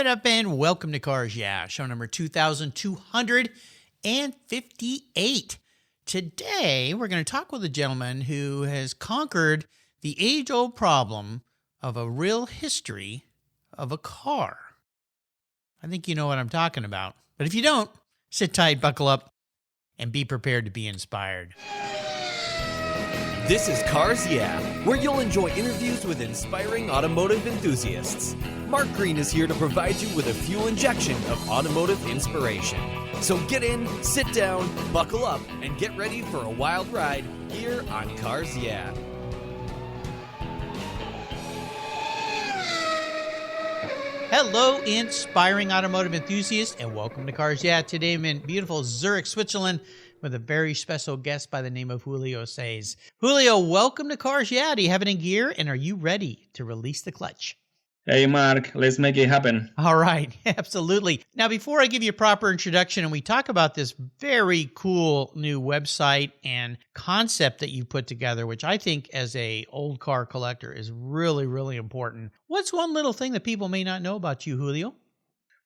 it up and welcome to Cars Yeah, show number 2258. Today, we're going to talk with a gentleman who has conquered the age-old problem of a real history of a car. I think you know what I'm talking about. But if you don't, sit tight, buckle up, and be prepared to be inspired. This is Cars Yeah, where you'll enjoy interviews with inspiring automotive enthusiasts. Mark Green is here to provide you with a fuel injection of automotive inspiration. So get in, sit down, buckle up, and get ready for a wild ride here on Cars Yeah. Hello, inspiring automotive enthusiasts, and welcome to Cars Yeah. Today I'm in beautiful Zurich, Switzerland, with a very special guest by the name of Julio Saiz. Julio, welcome to Cars Yeah. Do you have it in gear, and are you ready to release the clutch? Hey, Mark, let's make it happen. All right, absolutely. Now, before I give you a proper introduction and we talk about this very cool new website and concept that you put together, which I think as a old car collector is really, really important. What's one little thing that people may not know about you, Julio?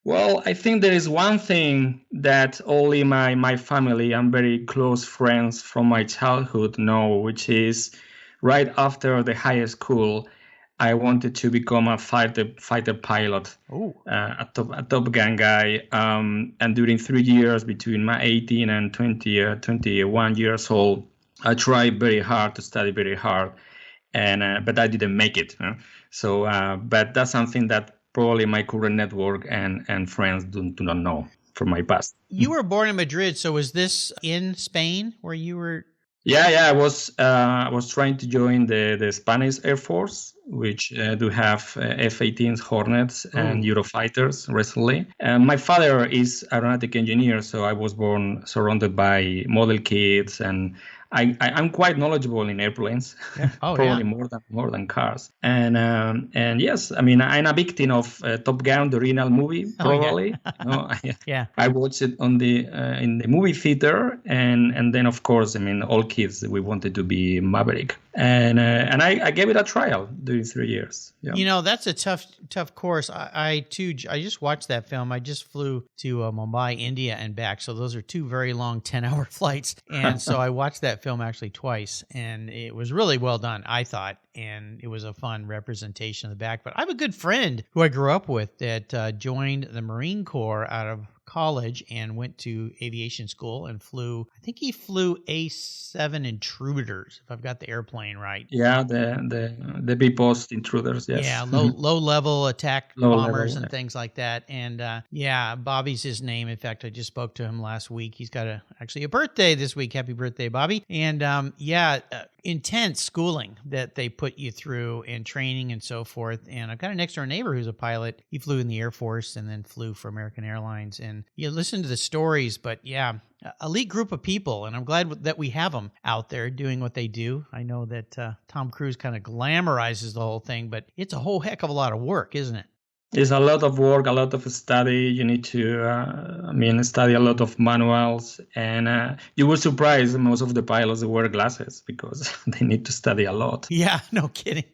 Well, I think there is one thing that only my family and very close friends from my childhood know, which is right after the high school, I wanted to become a fighter pilot, a Top Gun guy. And during 3 years, between my 18 and 21 years old, I tried very hard to study very hard, but I didn't make it. But that's something that probably my current network and friends do not know from my past. You were born in Madrid, so was this in Spain where you were? Yeah. I was trying to join the Spanish Air Force, which do have F-18s, Hornets, and Eurofighters recently. My father is aeronautic engineer, so I was born surrounded by model kits, and I'm quite knowledgeable in airplanes, probably more than cars. And yes, I mean, I'm a victim of Top Gun, the original movie, probably. Yeah. I watched it on in the movie theater, and then of course, I mean, all kids, we wanted to be Maverick, and I gave it a trial during 3 years. Yeah. You know, that's a tough course. I just watched that film. I just flew to Mumbai, India, and back. So those are two very long 10-hour flights, and so I watched that film actually twice, and it was really well done, I thought, and it was a fun representation of the back. But I have a good friend who I grew up with that joined the Marine Corps out of college and went to aviation school and flew, I think he flew A7 Intruders, if I've got the airplane right. Yeah, the B-post Intruders, yes. Yeah, low level attack bombers and things like that. And Bobby's his name. In fact, I just spoke to him last week. He's got actually a birthday this week. Happy birthday, Bobby. And intense schooling that they put you through and training and so forth. And I've got a next door neighbor who's a pilot. He flew in the Air Force and then flew for American Airlines. And you listen to the stories, but yeah, elite group of people. And I'm glad that we have them out there doing what they do. I know that Tom Cruise kind of glamorizes the whole thing, but it's a whole heck of a lot of work, isn't it? It's a lot of work, a lot of study. You need to, study a lot of manuals. And you were surprised most of the pilots wear glasses because they need to study a lot. Yeah, no kidding.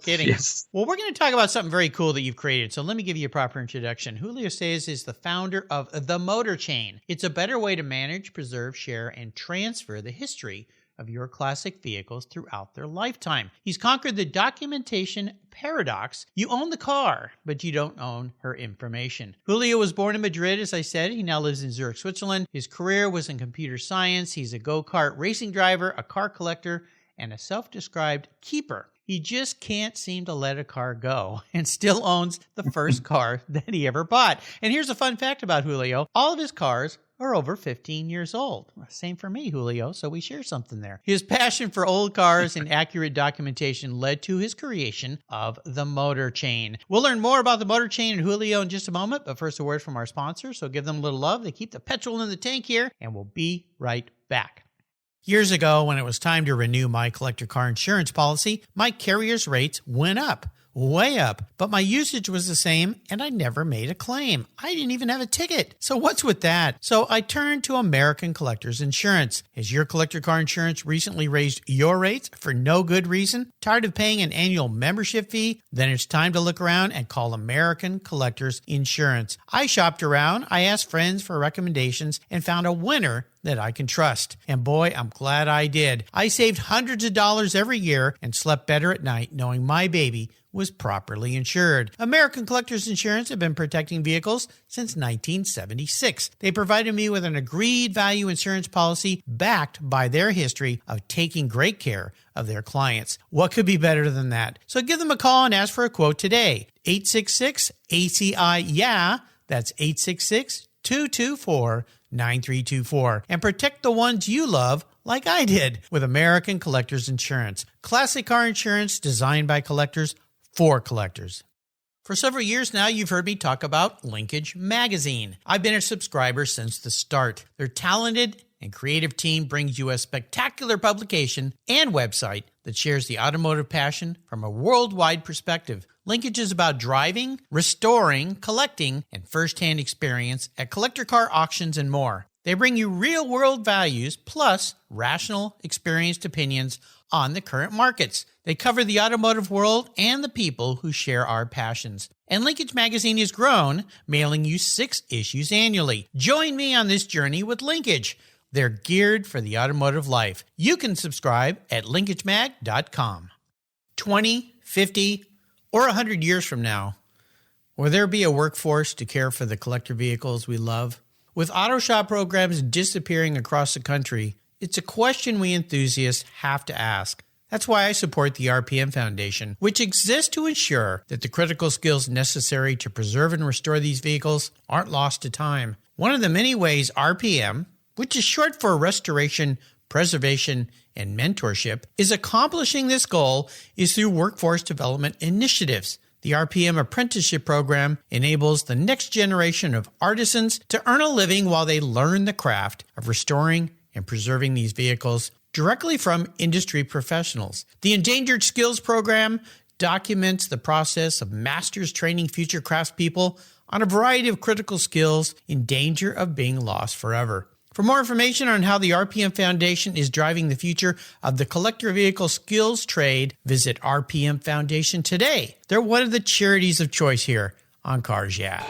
Yes. Well, we're going to talk about something very cool that you've created. So let me give you a proper introduction. Julio Saiz is the founder of The Motor Chain. It's a better way to manage, preserve, share, and transfer the history of your classic vehicles throughout their lifetime. He's conquered the documentation paradox. You own the car, but you don't own her information. Julio was born in Madrid, as I said. He now lives in Zurich, Switzerland. His career was in computer science. He's a go-kart racing driver, a car collector, and a self-described keeper. He just can't seem to let a car go and still owns the first car that he ever bought. And here's a fun fact about Julio. All of his cars are over 15 years old. Same for me, Julio, so we share something there. His passion for old cars and accurate documentation led to his creation of The Motor Chain. We'll learn more about The Motor Chain and Julio in just a moment, but first a word from our sponsor, so give them a little love. They keep the petrol in the tank here, and we'll be right back. Years ago, when it was time to renew my collector car insurance policy, my carrier's rates went up. way up. But my usage was the same, and I never made a claim. I didn't even have a ticket. So what's with that? So I turned to American Collectors Insurance. Has your collector car insurance recently raised your rates for no good reason? Tired of paying an annual membership fee? Then it's time to look around and call American Collectors Insurance. I shopped around, I asked friends for recommendations, and found a winner that I can trust. And boy, I'm glad I did. I saved hundreds of dollars every year and slept better at night knowing my baby was properly insured. American Collectors Insurance have been protecting vehicles since 1976. They provided me with an agreed value insurance policy backed by their history of taking great care of their clients. What could be better than that? So give them a call and ask for a quote today. 866-ACI-YEAH. That's 866-224-9324. And protect the ones you love like I did with American Collectors Insurance. Classic car insurance designed by collectors for collectors. For several years now, you've heard me talk about Linkage Magazine. I've been a subscriber since the start. Their talented and creative team brings you a spectacular publication and website that shares the automotive passion from a worldwide perspective. Linkage is about driving, restoring, collecting, and first-hand experience at collector car auctions and more. They bring you real-world values plus rational, experienced opinions on the current markets. They cover the automotive world and the people who share our passions. And Linkage Magazine has grown, mailing you 6 issues annually. Join me on this journey with Linkage. They're geared for the automotive life. You can subscribe at linkagemag.com. 20, 50, or 100 years from now, will there be a workforce to care for the collector vehicles we love? With auto shop programs disappearing across the country, it's a question we enthusiasts have to ask. That's why I support the RPM Foundation, which exists to ensure that the critical skills necessary to preserve and restore these vehicles aren't lost to time. One of the many ways RPM, which is short for Restoration, Preservation, and Mentorship, is accomplishing this goal is through workforce development initiatives. The RPM apprenticeship program enables the next generation of artisans to earn a living while they learn the craft of restoring and preserving these vehicles directly from industry professionals. The Endangered Skills Program documents the process of masters training future craftspeople on a variety of critical skills in danger of being lost forever. For more information on how the RPM Foundation is driving the future of the collector vehicle skills trade, visit RPM Foundation today. They're one of the charities of choice here on Cars Yeah!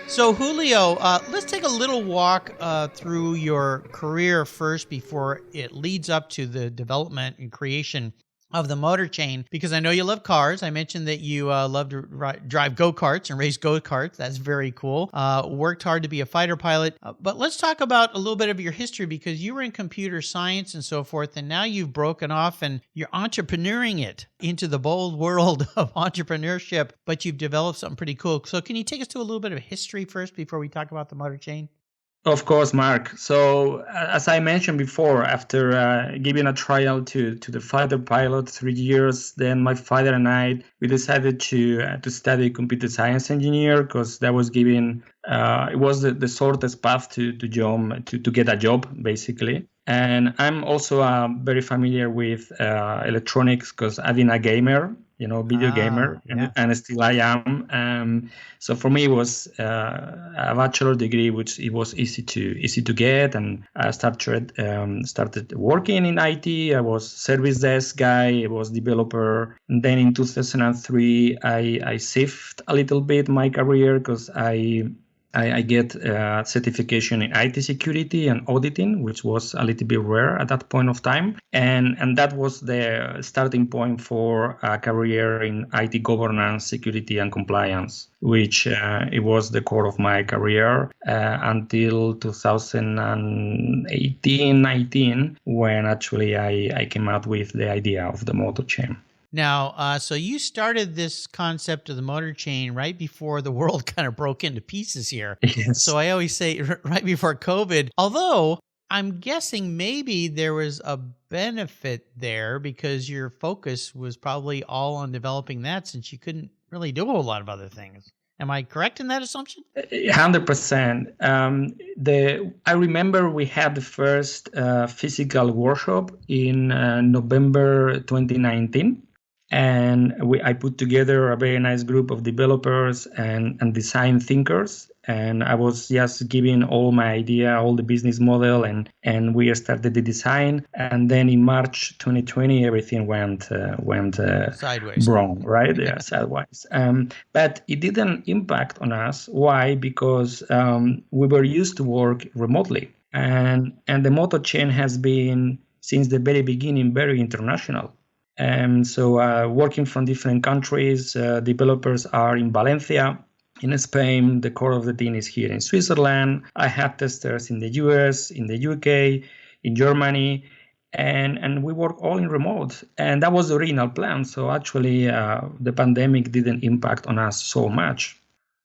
So Julio, let's take a little walk through your career first before it leads up to the development and creation of the motor chain, because I know you love cars. I mentioned that you love to drive go-karts and race go-karts. That's very cool. Worked hard to be a fighter pilot. But let's talk about a little bit of your history, because you were in computer science and so forth, and now you've broken off and you're entrepreneuring it into the bold world of entrepreneurship, but you've developed something pretty cool. So can you take us to a little bit of history first before we talk about the motor chain? Of course, Mark. So, as I mentioned before, after giving a trial to the fighter pilot 3 years, then my father and we decided to study computer science engineer, because that was giving it was the shortest path to get a job, basically. And I'm also very familiar with electronics, because I've been a gamer, video gamer, and still I am. So for me, it was a bachelor degree, which it was easy to get, and I started working in IT. I was service desk guy, I was developer. And then in 2003, I shifted a little bit my career, because I get certification in IT security and auditing, which was a little bit rare at that point of time. And that was the starting point for a career in IT governance, security, and compliance, which it was the core of my career until 2018-19, when actually I came out with the idea of the motor chain. Now, so you started this concept of the motor chain right before the world kind of broke into pieces here. Yes. So I always say right before COVID, although I'm guessing maybe there was a benefit there because your focus was probably all on developing that, since you couldn't really do a whole lot of other things. Am I correct in that assumption? 100%. I remember we had the first physical workshop in November 2019. And I put together a very nice group of developers and design thinkers. And I was just giving all my idea, all the business model, and we started the design. And then in March 2020, everything went sideways, wrong, right? Yeah, sideways. But it didn't impact on us. Why? Because we were used to work remotely, and the motor chain has been since the very beginning very international. So working from different countries, developers are in Valencia, in Spain. The core of the team is here in Switzerland. I have testers in the US, in the UK, in Germany, and we work all in remote. And that was the original plan. So actually, the pandemic didn't impact on us so much.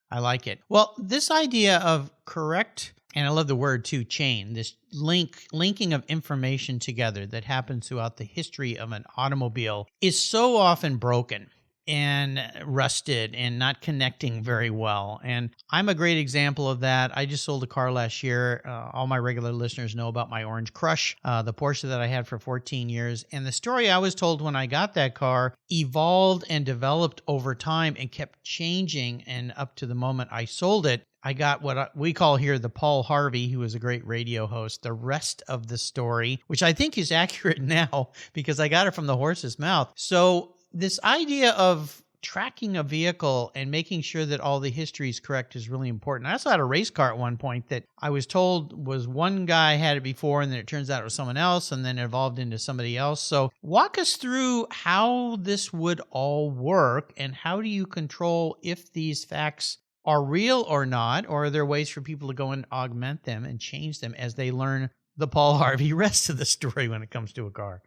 I like it. Well, this idea of correct, and I love the word too, chain, this linking of information together that happens throughout the history of an automobile is so often broken and rusted and not connecting very well. And I'm a great example of that. I just sold a car last year. All my regular listeners know about my Orange Crush, the Porsche that I had for 14 years. And the story I was told when I got that car evolved and developed over time and kept changing. And up to the moment I sold it, I got what we call here the Paul Harvey, who was a great radio host, the rest of the story, which I think is accurate now because I got it from the horse's mouth. So this idea of tracking a vehicle and making sure that all the history is correct is really important. I also had a race car at one point that I was told was one guy had it before, and then it turns out it was someone else, and then it evolved into somebody else. So walk us through how this would all work, and how do you control if these facts are real or not, or are there ways for people to go and augment them and change them as they learn the Paul Harvey rest of the story when it comes to a car?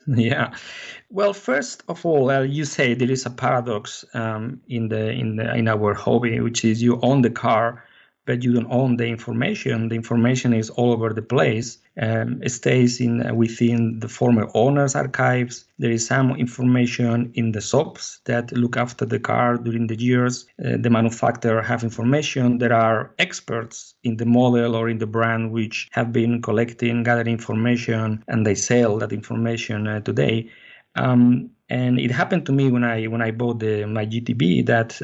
Yeah. Well, first of all, you say there is a paradox in our hobby, which is you own the car, but you don't own the information. The information is all over the place. It stays within the former owner's archives. There is some information in the shops that look after the car during the years. The manufacturer have information. There are experts in the model or in the brand which have been gathering information, and they sell that information today. And it happened to me when I bought my GTB that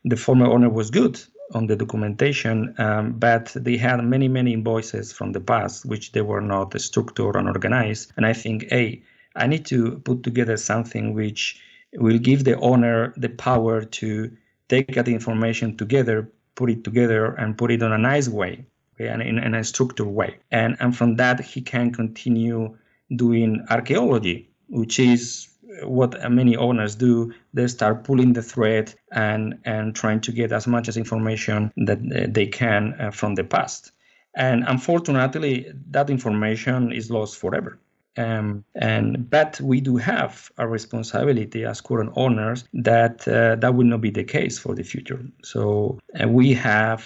the former owner was good on the documentation, but they had many invoices from the past which they were not structured and organized. And I think, hey, I need to put together something which will give the owner the power to take that information together, put it together, and put it on a nice way, okay, and in a structured way. And from that, he can continue doing archaeology, which is what many owners do. They start pulling the thread and trying to get as much as information that they can from the past. And unfortunately, that information is lost forever. But we do have a responsibility as current owners that will not be the case for the future. So we are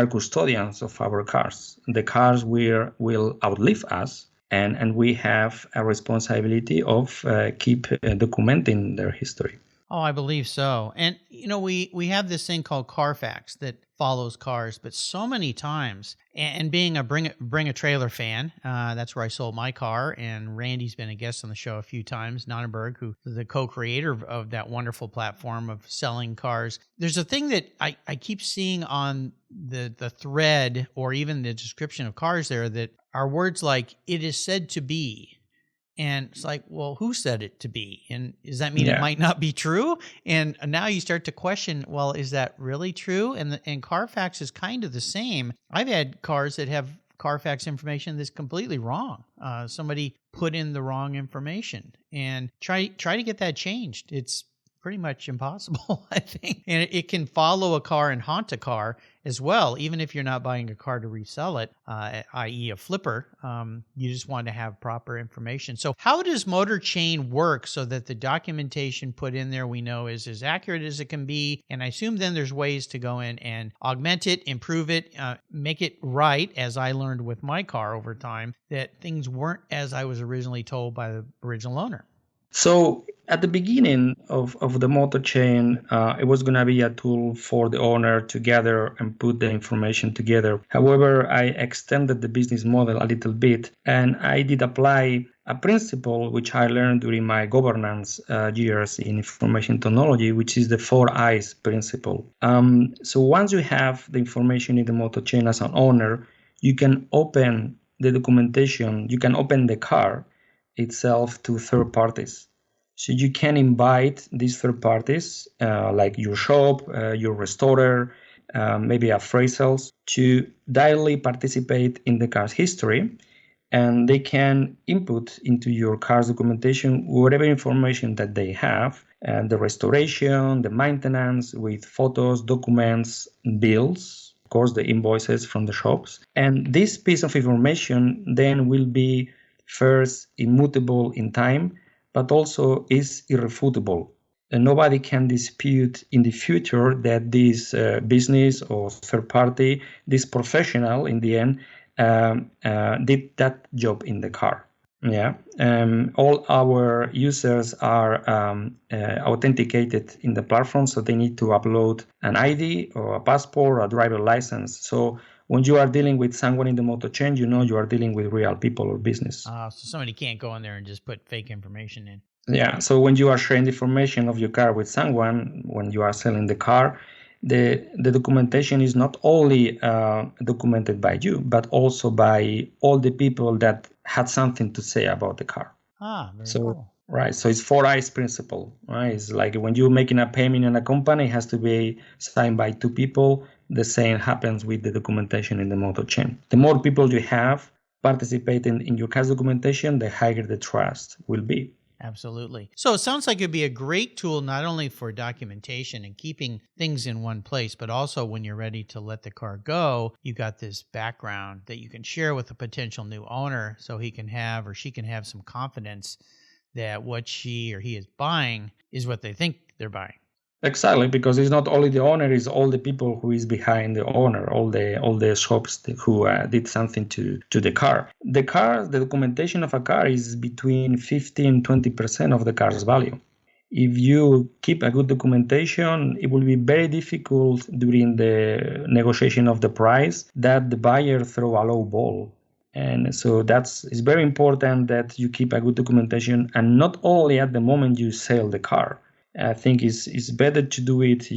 custodians of our cars. The cars will outlive us. And we have a responsibility of keep documenting their history. Oh, I believe so. And, we have this thing called Carfax that follows cars, but so many times, and being a Bring a Trailer fan, that's where I sold my car, and Randy's been a guest on the show a few times, Nonnenberg, who is the co-creator of that wonderful platform of selling cars. There's a thing that I keep seeing on the thread or even the description of cars there that are words like, it is said to be. And it's like, well, who said it to be? And does that mean it might not be true? And now you start to question, well, is that really true? And Carfax is kind of the same. I've had cars that have Carfax information that's completely wrong. Somebody put in the wrong information, and try to get that changed. It's pretty much impossible, I think. And it can follow a car and haunt a car as well, even if you're not buying a car to resell it, i.e. a flipper. You just want to have proper information. So how does Motor Chain work so that the documentation put in there we know is as accurate as it can be? And I assume then there's ways to go in and augment it, improve it, make it right, as I learned with my car over time, that things weren't as I was originally told by the original owner. So at the beginning of the motor chain, it was going to be a tool for the owner to gather and put the information together. However, I extended the business model a little bit, and I did apply a principle which I learned during my governance years in information technology, which is the 4 eyes principle. So once you have the information in the motor chain as an owner, you can open the documentation, you can open the car itself to third parties. So you can invite these third parties, like your shop, your restorer, maybe appraisals, to directly participate in the car's history, and they can input into your car's documentation whatever information that they have, and the restoration, the maintenance with photos, documents, bills, of course, the invoices from the shops. And this piece of information then will be first immutable in time, but also is irrefutable. And nobody can dispute in the future that this business or third party, this professional in the end, did that job in the car. Yeah, all our users are authenticated in the platform, so they need to upload an ID or a passport or a driver license. So when you are dealing with someone in the motor chain, you know you are dealing with real people or business. So somebody can't go in there and just put fake information in. Yeah, so when you are sharing the information of your car with someone, when you are selling the car, the documentation is not only documented by you, but also by all the people that had something to say about the car. Very cool. Right, so it's 4 eyes principle, right? It's like when you're making a payment in a company, it has to be signed by 2 people. The same happens with the documentation in the motor chain. The more people you have participating in your car's documentation, the higher the trust will be. Absolutely. So it sounds like it'd be a great tool, not only for documentation and keeping things in one place, but also when you're ready to let the car go, you got this background that you can share with a potential new owner so he can have or she can have some confidence that what she or he is buying is what they think they're buying. Exactly, because it's not only the owner, it's all the people who is behind the owner, all the shops who did something to the car. The documentation of a car is between 15-20% of the car's value. If you keep a good documentation, it will be very difficult during the negotiation of the price that the buyer throw a low ball. And so it's very important that you keep a good documentation, and not only at the moment you sell the car. I think it's better to do it,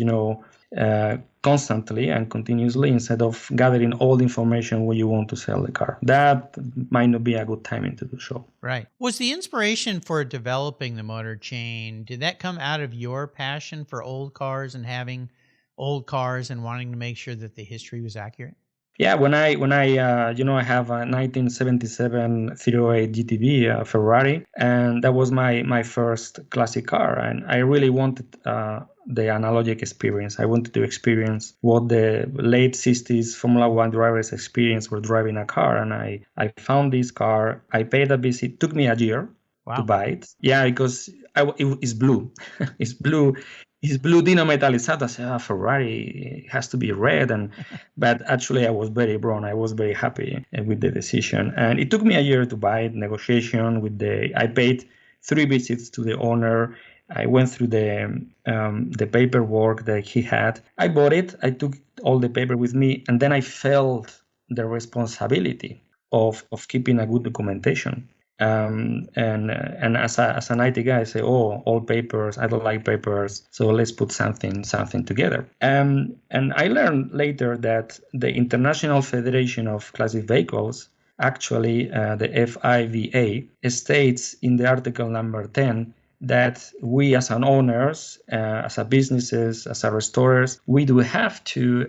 constantly and continuously instead of gathering all the information when you want to sell the car. That might not be a good timing to do so. Right. Was the inspiration for developing the motor chain, did that come out of your passion for old cars and having old cars and wanting to make sure that the history was accurate? Yeah, when I have a 1977 308 GTB Ferrari, and that was my first classic car, and I really wanted the analogic experience. I wanted to experience what the late 60s Formula One drivers experience were driving a car, and I found this car. I paid a visit. It took me a year to buy it. Yeah, because it's blue. It's blue. It's blue Dino Metallizzato. I said, Ferrari, it has to be red. But actually, I was very wrong. I was very happy with the decision. And it took me a year to buy it, negotiation with I paid 3 visits to the owner. I went through the paperwork that he had. I bought it. I took all the paper with me. And then I felt the responsibility of keeping a good documentation. And as an IT guy, I say, all papers, I don't like papers, so let's put something together. And I learned later that the International Federation of Classic Vehicles, actually the FIVA, states in the article number 10 that we as an owners, as a businesses, as a restorers, we do have to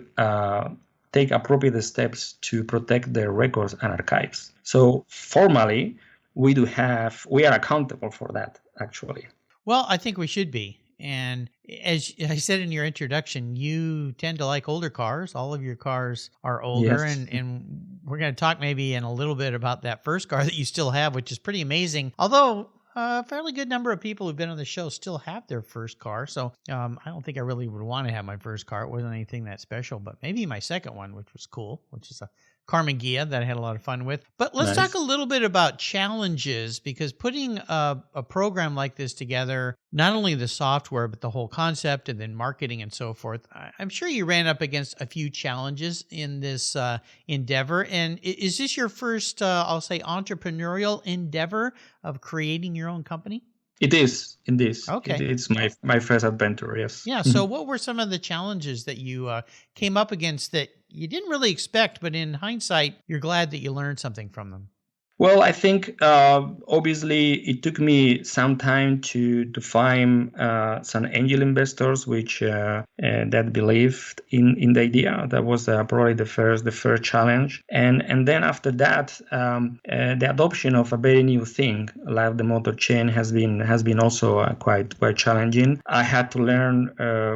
take appropriate steps to protect their records and archives. So formally, we are accountable for that, actually. Well, I think we should be. And as I said in your introduction, you tend to like older cars. All of your cars are older. Yes. And we're going to talk maybe in a little bit about that first car that you still have, which is pretty amazing. Although a fairly good number of people who've been on the show still have their first car. So I don't think I really would want to have my first car. It wasn't anything that special, but maybe my second one, which was cool, which is a Carmen Gia that I had a lot of fun with. But let's Nice. talk a little bit about challenges, because putting a program like this together, not only the software, but the whole concept and then marketing and so forth, I'm sure you ran up against a few challenges in this endeavor. And is this your first, I'll say, entrepreneurial endeavor of creating your own company? It is, indeed. Okay. It's my first adventure, yes. Yeah. So what were some of the challenges that you came up against that you didn't really expect, but in hindsight, you're glad that you learned something from them? Well, I think obviously it took me some time to find some angel investors which that believed in the idea. That was probably the first challenge, and then after that, the adoption of a very new thing like the motor chain has been also quite challenging. I had to learn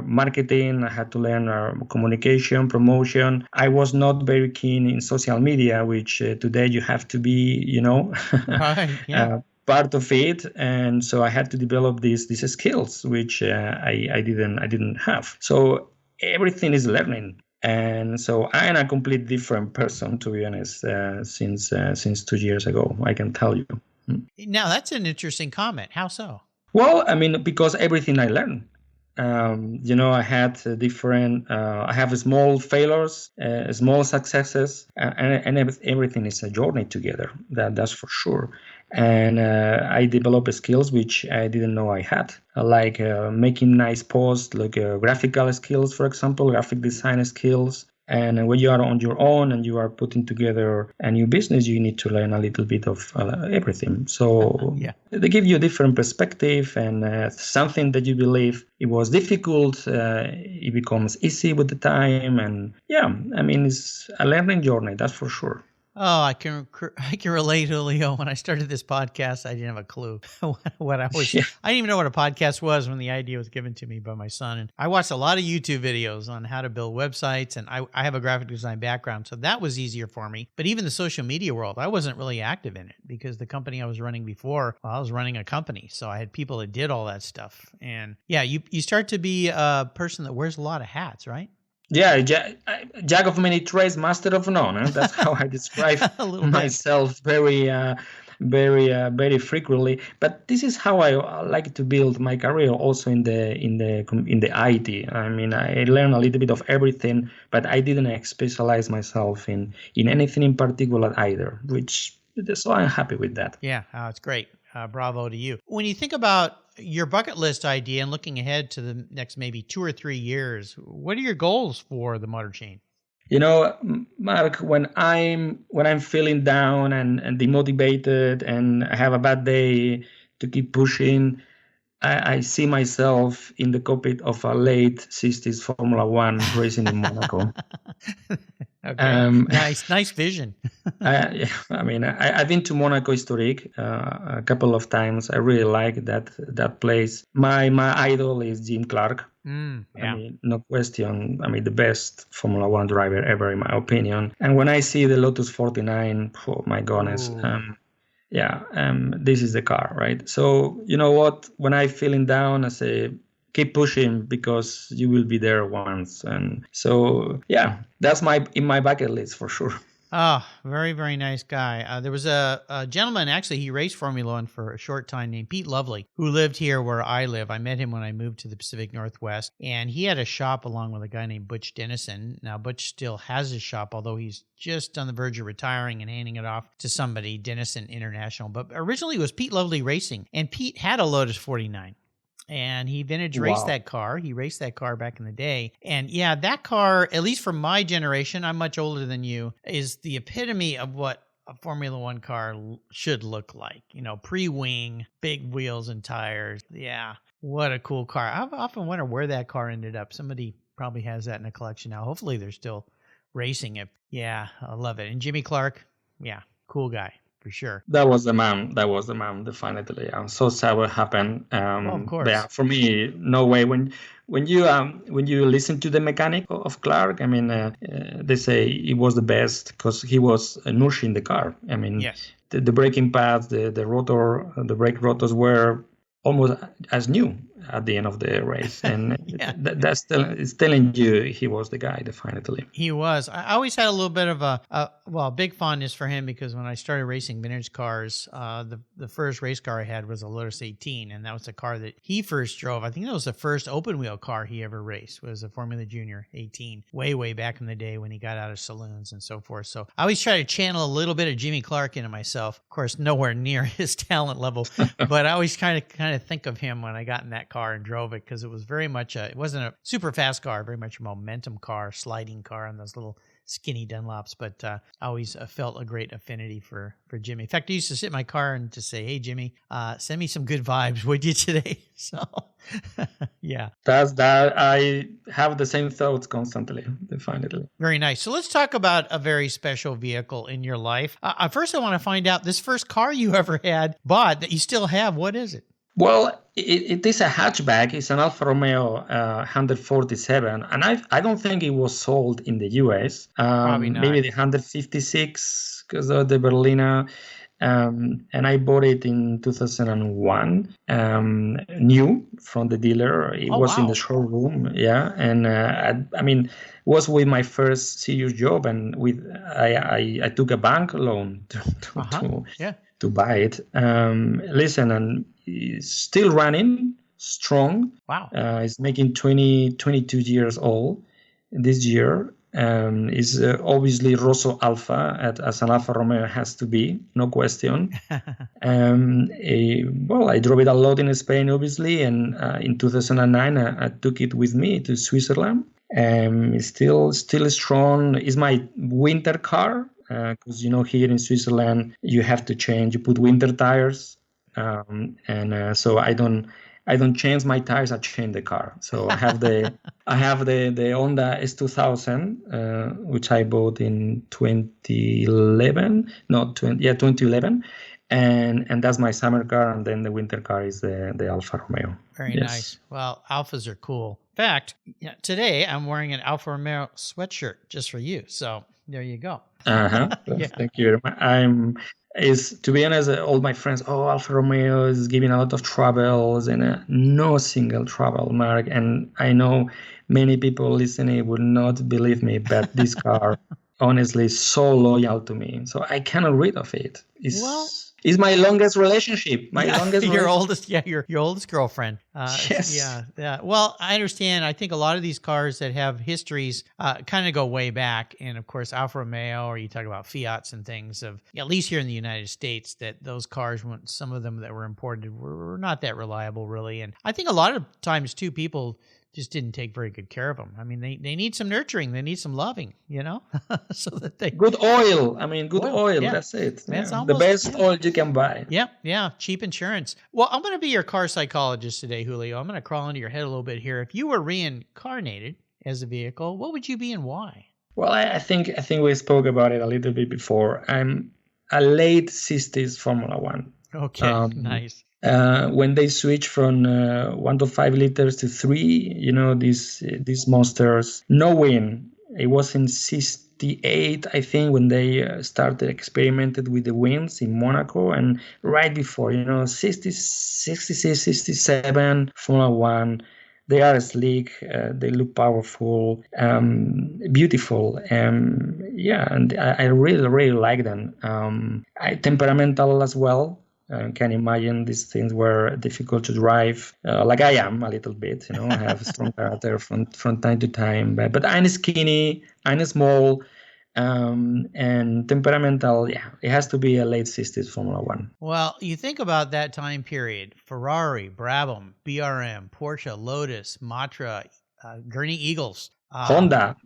marketing. I had to learn communication, promotion. I was not very keen in social media, which today you have to be. Right, yeah. Part of it, and so I had to develop these skills which I didn't have. So everything is learning, and so I'm a complete different person, to be honest, since 2 years ago. I can tell you. Now that's an interesting comment. How so? Well, I mean, because everything I learned. I had different. I have small failures, small successes, and everything is a journey together. That's for sure. And I developed skills which I didn't know I had, like making nice posts, like graphical skills, for example, graphic design skills. And when you are on your own and you are putting together a new business, you need to learn a little bit of everything. So they give you a different perspective, and something that you believe it was difficult, it becomes easy with the time. And it's a learning journey, that's for sure. Oh, I can relate, Julio. When I started this podcast, I didn't have a clue what I was. Yeah. I didn't even know what a podcast was when the idea was given to me by my son. And I watched a lot of YouTube videos on how to build websites, and I have a graphic design background, so that was easier for me. But even the social media world, I wasn't really active in it because the company I was running before, well, I was running a company, so I had people that did all that stuff. And yeah, you start to be a person that wears a lot of hats, right? Yeah, jack of many trades, master of none. That's how I describe myself very frequently. But this is how I like to build my career, also in the IT. I mean, I learned a little bit of everything, but I didn't specialize myself in anything in particular either. So I'm happy with that. Yeah, it's great. Bravo to you. When you think about your bucket list idea and looking ahead to the next maybe 2 or 3 years, what are your goals for the motor chain? Mark, when I'm feeling down and demotivated and I have a bad day to keep pushing, I see myself in the cockpit of a late 60s Formula One racing in Monaco. Okay. Nice vision. I've been to Monaco Historique a couple of times. I really like that place. My idol is Jim Clark. No question. The best Formula One driver ever, in my opinion. And when I see the Lotus 49, oh my goodness. This is the car, right? So you know what? When I'm feeling down, I say, keep pushing because you will be there once. And so, that's in my bucket list for sure. Oh, very, very nice guy. There was a gentleman, actually, he raced Formula One for a short time named Pete Lovely, who lived here where I live. I met him when I moved to the Pacific Northwest, and he had a shop along with a guy named Butch Dennison. Now, Butch still has his shop, although he's just on the verge of retiring and handing it off to somebody, Dennison International. But originally it was Pete Lovely Racing, and Pete had a Lotus 49. And he vintage raced that car. He raced that car back in the day. And yeah, that car, at least for my generation, I'm much older than you, is the epitome of what a Formula One car should look like. Pre-wing, big wheels and tires. Yeah, what a cool car. I've often wondered where that car ended up. Somebody probably has that in a collection now. Hopefully they're still racing it. Yeah, I love it. And Jimmy Clark, yeah, cool guy. For sure. That was the man, definitely. I'm so sad what happened. Of course. Yeah, for me, no way. When you listen to the mechanic of Clark, they say it was the best because he was nourishing the car. Yes. The braking pads, the brake rotors were almost as new. at the end of the race. And Yeah. it's telling you he was the guy, definitely. He was. I always had a little bit of a big fondness for him because when I started racing vintage cars, the first race car I had was a Lotus 18, and that was the car that he first drove. I think that was the first open wheel car he ever raced, was a Formula Junior 18, way back in the day when he got out of saloons and so forth. So I always try to channel a little bit of Jimmy Clark into myself. Of course, nowhere near his talent level, but I always kind of think of him when I got in that car and drove it, because it was very much it wasn't a super fast car, very much a momentum car, sliding car on those little skinny Dunlops, but I always felt a great affinity for Jimmy. In fact, I used to sit in my car and just say, "Hey, Jimmy, send me some good vibes, would you, today?" So, yeah. That's that. I have the same thoughts constantly, definitely. Very nice. So let's talk about a very special vehicle in your life. First, I want to find out this first car you ever bought that you still have. What is it? Well, it is a hatchback. It's an Alfa Romeo 147, and I don't think it was sold in the US. Probably not. Maybe the 156 because of the Berliner. And I bought it in 2001, new from the dealer. It was in the showroom, yeah. And I mean, it was with my first serious job, and I took a bank loan to buy it. Listen, and it's still running strong. Wow. It's making 22 years old this year. Is obviously Rosso Alfa, as an Alfa Romeo has to be, no question. Well, I drove it a lot in Spain, obviously, and in 2009 I took it with me to Switzerland. It's still strong. It's my winter car, because here in Switzerland you have to put winter tires, and so I don't change my tires. I change the car. So I have the Honda S2000, which I bought in 2011. 2011, and that's my summer car. And then the winter car is the Alfa Romeo. Very nice. Well, Alfas are cool. In fact, today I'm wearing an Alfa Romeo sweatshirt just for you. So there you go. Thank you very much. To be honest, all my friends, Alfa Romeo is giving a lot of troubles, and no single trouble, Mark. And I know many people listening would not believe me, but this car, honestly, is so loyal to me. So I cannot rid of it. It's my longest relationship. Your oldest girlfriend. Yes. Yeah. Well, I understand. I think a lot of these cars that have histories kind of go way back. And of course, Alfa Romeo, or you talk about Fiats and things at least here in the United States, that those cars, some of them that were imported were not that reliable, really. And I think a lot of times too, people just didn't take very good care of them. I mean, they need some nurturing. They need some loving, so that they... Good oil. I mean, good oil. Yeah. That's it. That's the best oil you can buy. Yeah. Cheap insurance. Well, I'm going to be your car psychologist today, Julio. I'm going to crawl into your head a little bit here. If you were reincarnated as a vehicle, what would you be and why? Well, I think we spoke about it a little bit before. I'm a late 60s Formula One. Okay, nice. When they switch from 1.5 liters to 3, these monsters, no win. It was in 68, I think, when they started experimented with the wins in Monaco, and right before, 66, 67, Formula One. They are sleek, they look powerful, beautiful, and I really, really like them. Temperamental as well. Can imagine these things were difficult to drive, like I am a little bit. I have a strong character from time to time, but I'm skinny, I'm small, and temperamental. Yeah, it has to be a late 60s Formula One. Well, you think about that time period: Ferrari, Brabham, BRM, Porsche, Lotus, Matra, Gurney Eagles. Honda,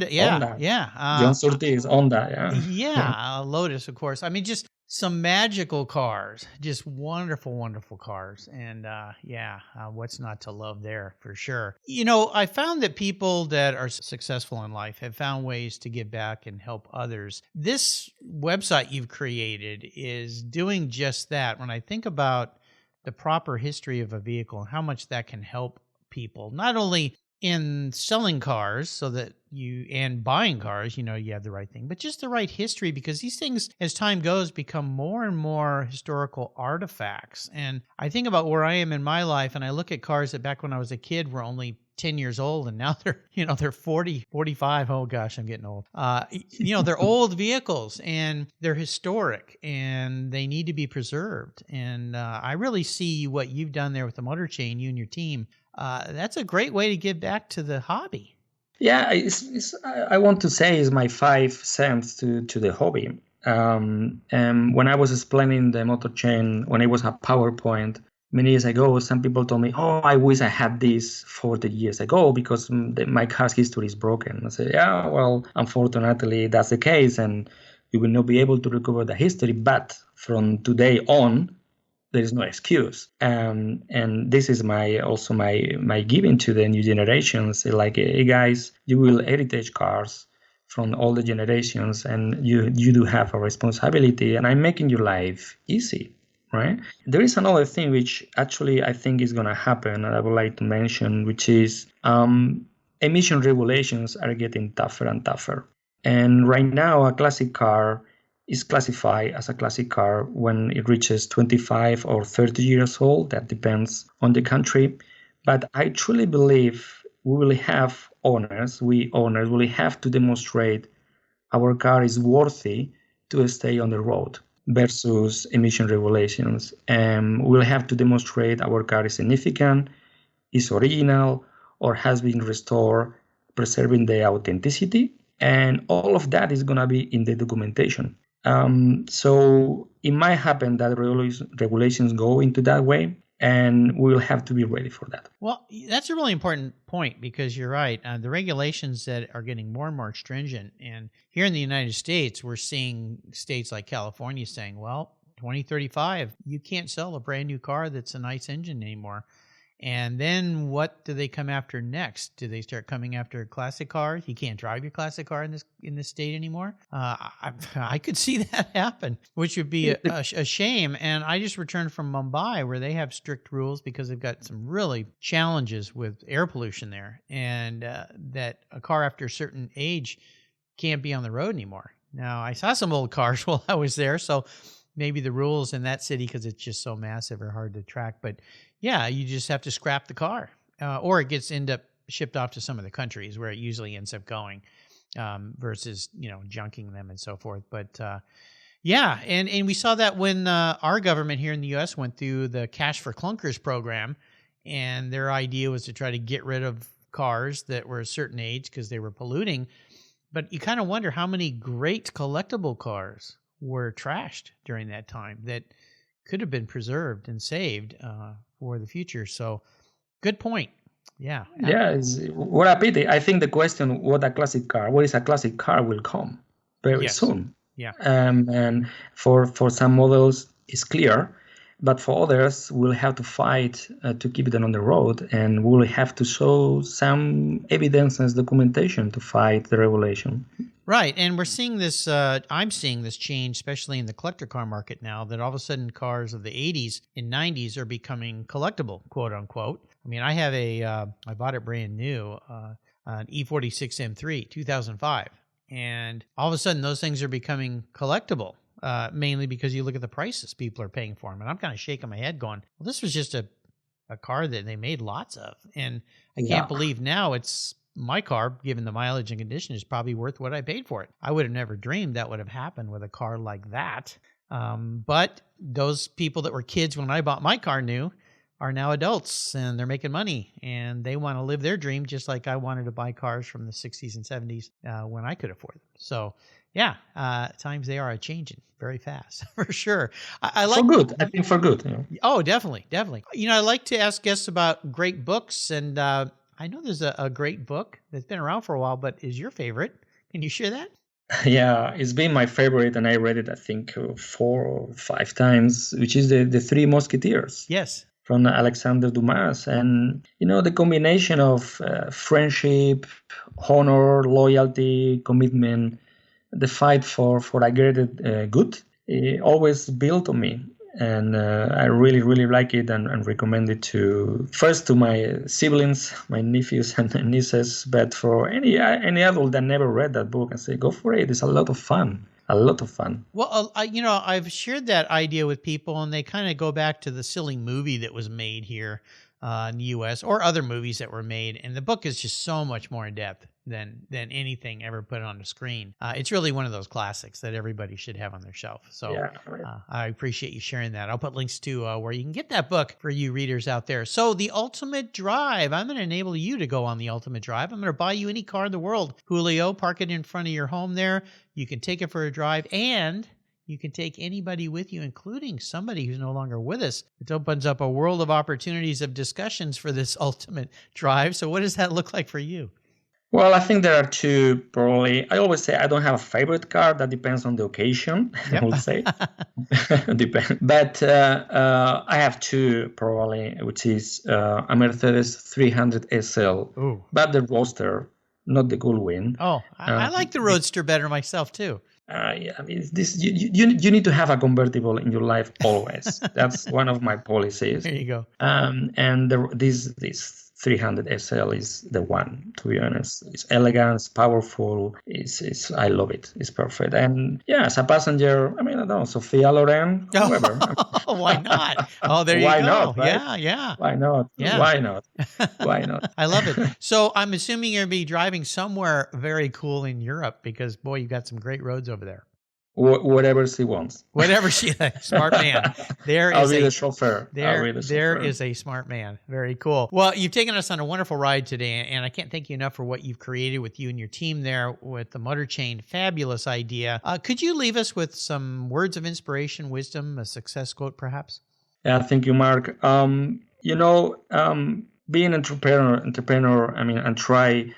yeah. John Surtees, Honda, Lotus, of course. I mean, just some magical cars, just wonderful, wonderful cars. And what's not to love there, for sure. I found that people that are successful in life have found ways to give back and help others. This website you've created is doing just that. When I think about the proper history of a vehicle and how much that can help people, not only in selling cars so that and buying cars, you have the right thing, but just the right history, because these things, as time goes, become more and more historical artifacts. And I think about where I am in my life, and I look at cars that back when I was a kid were only 10 years old, and now they're 40, 45. Oh gosh, I'm getting old. They're old vehicles, and they're historic, and they need to be preserved. And I really see what you've done there with the Motor Chain, you and your team. That's a great way to give back to the hobby. Yeah, I want to say is my 5 cents to the hobby. When I was explaining the Motor Chain, when it was a PowerPoint many years ago, some people told me, "Oh, I wish I had this 40 years ago because my car's history is broken." I said, "Yeah, well, unfortunately, that's the case, and you will not be able to recover the history. But from today on, there is no excuse." And this is my giving to the new generations. Like, hey guys, you will heritage cars from all the generations, and you do have a responsibility. And I'm making your life easy, right? There is another thing which actually I think is going to happen, and I would like to mention, which is emission regulations are getting tougher and tougher. And right now, a classic car is classified as a classic car when it reaches 25 or 30 years old. That depends on the country. But I truly believe we owners will have to demonstrate our car is worthy to stay on the road versus emission regulations. And we'll have to demonstrate our car is significant, is original, or has been restored, preserving the authenticity. And all of that is going to be in the documentation. So it might happen that regulations go into that way, and we'll have to be ready for that. Well, that's a really important point, because you're right. The regulations that are getting more and more stringent, and here in the United States, we're seeing states like California saying, well, 2035, you can't sell a brand new car that's a nice engine anymore. And then what do they come after next? Do they start coming after classic cars? You can't drive your classic car in this state anymore. I could see that happen, which would be a shame. And I just returned from Mumbai, where they have strict rules because they've got some really challenges with air pollution there, and that a car after a certain age can't be on the road anymore. Now, I saw some old cars while I was there, so maybe the rules in that city, because it's just so massive, are hard to track. But yeah, you just have to scrap the car, or it end up shipped off to some of the countries where it usually ends up going, versus junking them and so forth. But yeah, and we saw that when our government here in the U.S. went through the Cash for Clunkers program, and their idea was to try to get rid of cars that were a certain age because they were polluting. But you kind of wonder how many great collectible cars were trashed during that time that could have been preserved and saved for the future. So good point. Yeah. Yeah. What a pity. I think the question, what is a classic car, will come very soon. Yeah. And for some models, it's clear. But for others, we'll have to fight to keep them on the road, and we'll have to show some evidence and documentation to fight the regulation. Right, and we're seeing this, I'm seeing this change, especially in the collector car market now, that all of a sudden cars of the 80s and 90s are becoming collectible, quote unquote. I mean, I have I bought it brand new, an E46 M3, 2005, and all of a sudden those things are becoming collectible. Mainly because you look at the prices people are paying for them. And I'm kind of shaking my head going, well, this was just a car that they made lots of. And I can't believe now it's my car, given the mileage and condition, is probably worth what I paid for it. I would have never dreamed that would have happened with a car like that. But those people that were kids when I bought my car new are now adults, and they're making money, and they want to live their dream just like I wanted to buy cars from the 60s and 70s when I could afford them. So yeah, times they are changing very fast, for sure. I like for good. I think for good. Yeah. Oh, definitely. I like to ask guests about great books, and I know there's a great book that's been around for a while, but is your favorite? Can you share that? Yeah, it's been my favorite, and I read it, I think, 4 or 5 times, which is the Three Musketeers. Yes. From Alexander Dumas. And, the combination of friendship, honor, loyalty, commitment, the fight for a greater good, it always built on me. And I really, really like it and recommend it first to my siblings, my nephews and nieces, but for any adult that never read that book, I say, go for it. It's a lot of fun. A lot of fun. Well, I've shared that idea with people, and they kind of go back to the silly movie that was made here in the U.S. or other movies that were made, and the book is just so much more in depth than anything ever put on the screen. It's really one of those classics that everybody should have on their shelf. So yeah, right. I appreciate you sharing that. I'll put links to where you can get that book for you readers out there. So The Ultimate Drive, I'm going to enable you to go on The Ultimate Drive. I'm going to buy you any car in the world, Julio, park it in front of your home there. You can take it for a drive, and you can take anybody with you, including somebody who's no longer with us. It opens up a world of opportunities of discussions for this Ultimate Drive. So what does that look like for you? Well, I think there are two, probably. I always say I don't have a favorite car. That depends on the occasion, yep. I would say. But I have two, probably, which is a Mercedes 300 SL. Ooh. But the Roadster, not the Gullwing. Oh, I like the Roadster better myself, too. Yeah, I mean, you need to have a convertible in your life always. That's one of my policies. There you go. And this 300 SL is the one, to be honest. It's elegant, it's powerful. I love it. It's perfect. And yeah, as a passenger, I mean, I don't know, Sophia Loren, whoever. Why not? Oh, there you go. Why not? Right? Yeah. Why not? Yeah. Why not? Why not? I love it. So I'm assuming you're going to be driving somewhere very cool in Europe because, boy, you got some great roads over there. Whatever she wants. Whatever smart man. I'll be the chauffeur. There is a smart man. Very cool. Well, you've taken us on a wonderful ride today, and I can't thank you enough for what you've created with you and your team there with the Motor Chain. Fabulous idea. Could you leave us with some words of inspiration, wisdom, a success quote, perhaps? Yeah, thank you, Mark. Being an entrepreneur, I mean, and try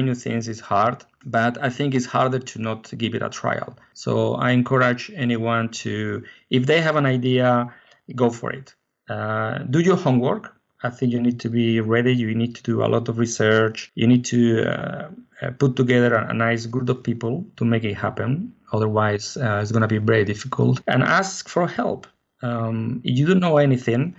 new things is hard, but I think it's harder to not give it a trial. So I encourage anyone to, if they have an idea, go for it. Do your homework. I think you need to be ready. You need to do a lot of research. You need to put together a nice group of people to make it happen. Otherwise, it's going to be very difficult. And ask for help. If you don't know anything,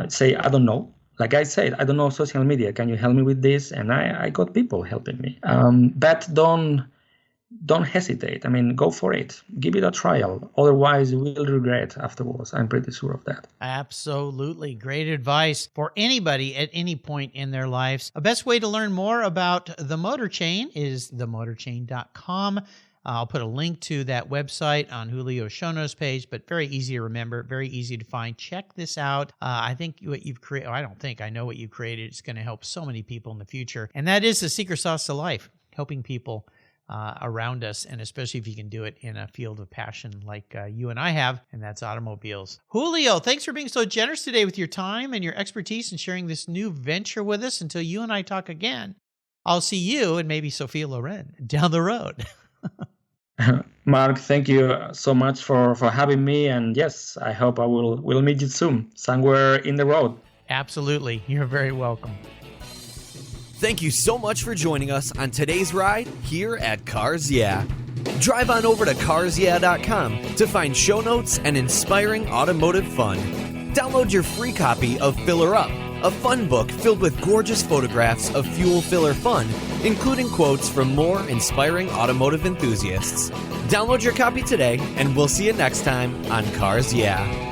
say, I don't know. Like I said, I don't know social media. Can you help me with this? And I got people helping me. But don't hesitate. I mean, go for it. Give it a trial. Otherwise, you will regret afterwards. I'm pretty sure of that. Absolutely. Great advice for anybody at any point in their lives. The best way to learn more about the Motor Chain is themotorchain.com. I'll put a link to that website on Julio's show notes page, but very easy to remember, very easy to find. Check this out. I think what you've created, I know what you've created. It's going to help so many people in the future. And that is the secret sauce to life, helping people around us, and especially if you can do it in a field of passion like you and I have, and that's automobiles. Julio, thanks for being so generous today with your time and your expertise and sharing this new venture with us. Until you and I talk again, I'll see you and maybe Sophia Loren down the road. Mark, thank you so much for having me. And yes, I hope we'll meet you soon, somewhere in the road. Absolutely. You're very welcome. Thank you so much for joining us on today's ride here at Cars Yeah. Drive on over to carsyeah.com to find show notes and inspiring automotive fun. Download your free copy of Filler Up, a fun book filled with gorgeous photographs of fuel filler fun, including quotes from more inspiring automotive enthusiasts. Download your copy today, and we'll see you next time on Cars Yeah.